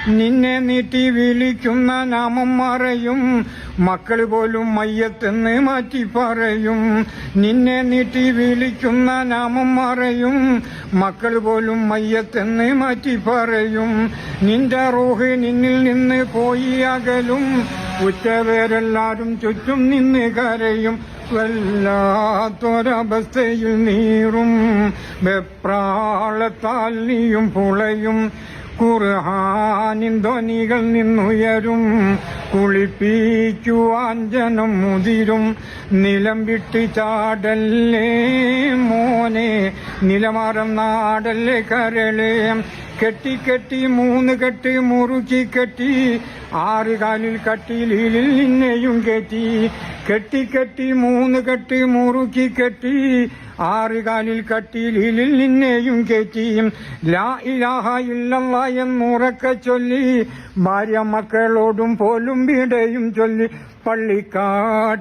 നിന്നെ നീട്ടി വിളിക്കുന്ന നാമം മറയും, മക്കള് പോലും മയ്യത്തെന്ന് മാറ്റി പറയും. നിന്നെ നീട്ടി വിളിക്കുന്ന നാമം മറയും, മക്കള് പോലും മയ്യത്തെന്ന് മാറ്റി പറയും. നിന്റെ റൂഹ് നിന്നിൽ നിന്ന് പോയി അകലും, ഉച്ചവേരെല്ലാരും ചുറ്റും നിന്ന് കരയും. വല്ലാത്തൊരവസ്ഥയിൽ നീറും, വെപ്രാളത്താൽ നീയും പുളയും. ഖുർആനിൻ ധ്വനികൾ നിന്നുയരും, കുളിപ്പിക്കുവാൻ ജനം മുതിരും. നിലം വിട്ട് ചാടല്ലേ മോനെ, നിലമാറം നാടല്ലേ കരളേ. കെട്ടി കെട്ടി 3 കെട്ട് മുറുക്കി കെട്ടി, 6 കാലിൽ കട്ടിലിൽ നിന്നെയും കെട്ടി. കെട്ടി കെട്ടി 3 കെട്ട് മുറുക്കി കെട്ടി, 6 കാലിൽ കട്ടിലിൽ നിന്നെയും കെട്ടി. ലാ ഇലാഹ ഇല്ലല്ലാഹ് എന്നുറക്കെ ചൊല്ലി, ഭാര്യ മക്കളോടും പോലും വിടയും ചൊല്ലി. പള്ളിക്കാട്ടിലേക്കാണ്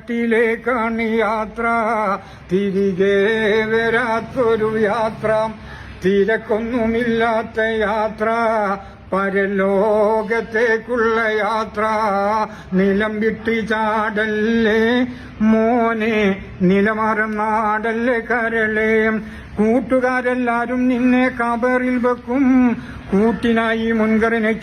യാത്ര, തിരികെ വരാത്തൊരു യാത്ര. തിരക്കൊന്നുമില്ലാത്ത യാത്ര, പരലോകത്തേക്കുള്ള യാത്ര. നിലം വിട്ട് ചാടല്ലേ മോനെ, നിലമാറം നാടല്ലേ കരളേ. കൂട്ടുകാരെല്ലാരും നിന്നെ കബറിൽ വെക്കും, കൂട്ടിനായി മുൻകറിനെ